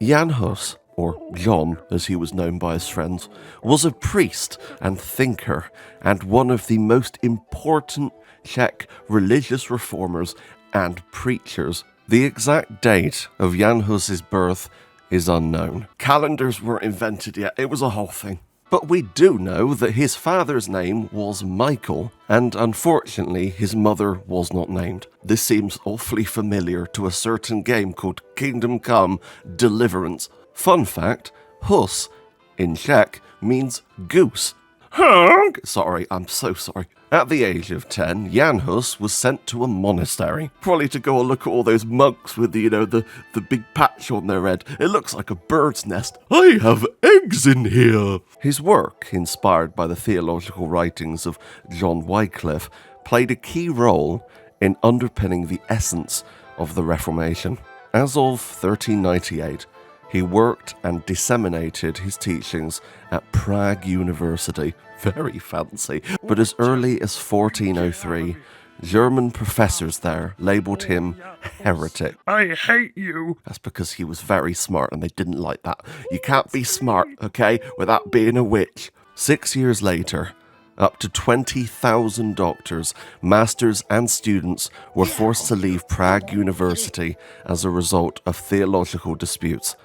Jan Hus, or John as he was known by his friends, was a priest and thinker and one of the most important Czech religious reformers and preachers. The exact date of Jan Hus's birth is unknown. Calendars weren't invented yet, it was a whole thing. But we do know that his father's name was Michael, and unfortunately his mother was not named. This seems awfully familiar to a certain game called Kingdom Come Deliverance. Fun fact, Hus in Czech means goose. Sorry, I'm so sorry. At the age of 10, Jan Hus was sent to a monastery, probably to go and look at all those monks with the big patch on their head. It looks like a bird's nest. I have eggs in here. His work, inspired by the theological writings of John Wycliffe, played a key role in underpinning the essence of the Reformation. As of 1398, he worked and disseminated his teachings at Prague University. Very fancy. But as early as 1403, German professors there labelled him heretic. I hate you. That's because he was very smart and they didn't like that. You can't be smart, okay, without being a witch. 6 years later, up to 20,000 doctors, masters and students were forced to leave Prague University as a result of theological disputes.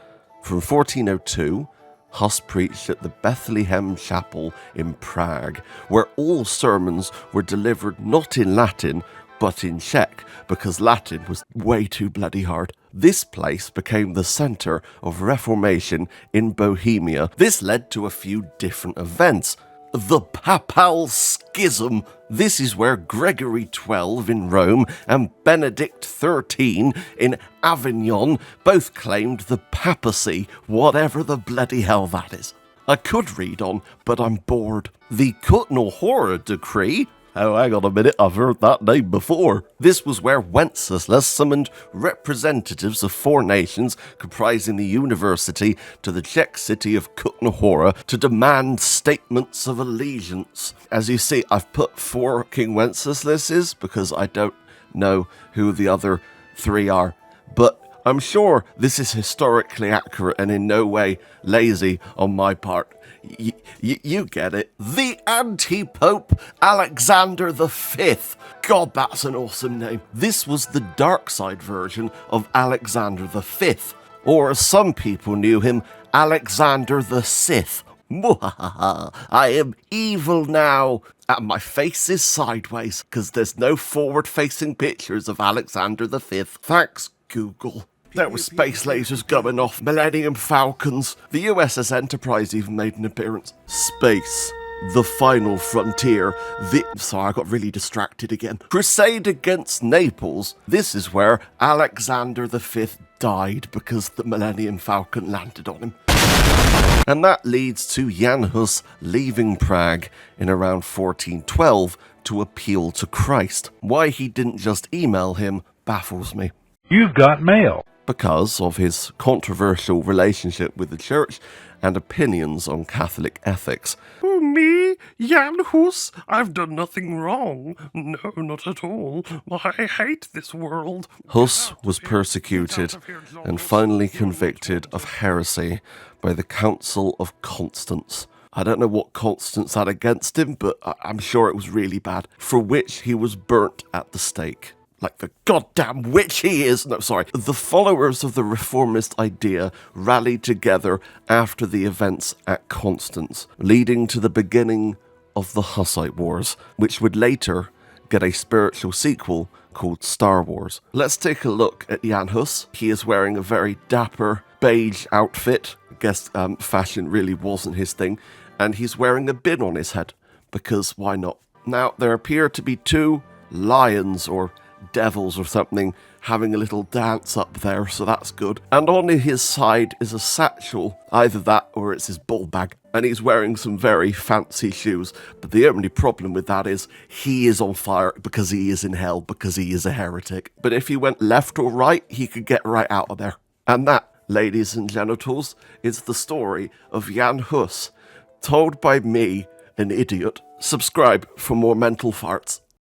From 1402, Hus preached at the Bethlehem Chapel in Prague, where all sermons were delivered not in Latin, but in Czech, because Latin was way too bloody hard. This place became the centre of Reformation in Bohemia. This led to a few different events. The Papal Schism. This is where Gregory XII in Rome and Benedict XIII in Avignon both claimed the papacy, whatever the bloody hell that is. I could read on, but I'm bored. The Kutnohora Decree. Oh, hang on a minute, I've heard that name before. This was where Wenceslas summoned representatives of 4 nations comprising the university to the Czech city of Kutnohora to demand statements of allegiance. As you see, I've put 4 King Wenceslases because I don't know who the other 3 are. But I'm sure this is historically accurate and in no way lazy on my part. You get it. The Anti-Pope Alexander V. God, that's an awesome name. This was the dark side version of Alexander V. Or as some people knew him, Alexander the Sith. Mwahaha, I am evil now. And my face is sideways, because there's no forward-facing pictures of Alexander V. Thanks, Google. There were space lasers going off, Millennium Falcons. The USS Enterprise even made an appearance. Space, the final frontier. Sorry, I got really distracted again. Crusade against Naples. This is where Alexander V died because the Millennium Falcon landed on him. And that leads to Jan Hus leaving Prague in around 1412 to appeal to Christ. Why he didn't just email him baffles me. You've got mail. Because of his controversial relationship with the church and opinions on Catholic ethics. Oh, me? Jan Hus? I've done nothing wrong. No, not at all. I hate this world. Hus was persecuted and finally convicted of heresy by the Council of Constance. I don't know what Constance had against him, but I'm sure it was really bad, for which he was burnt at the stake. Like the goddamn witch he is. No, sorry. The followers of the reformist idea rallied together after the events at Constance, leading to the beginning of the Hussite Wars, which would later get a spiritual sequel called Star Wars. Let's take a look at Jan Hus. He is wearing a very dapper beige outfit. I guess fashion really wasn't his thing. And he's wearing a bin on his head, because why not? Now, there appear to be 2 lions or devils or something having a little dance up there, so that's good. And on his side is a satchel, either that or it's his ball bag, and he's wearing some very fancy shoes. But the only problem with that is he is on fire because he is in hell, because he is a heretic. But if he went left or right, he could get right out of there. And that, ladies and genitals, is the story of Jan Hus, told by me, an idiot. Subscribe for more mental farts.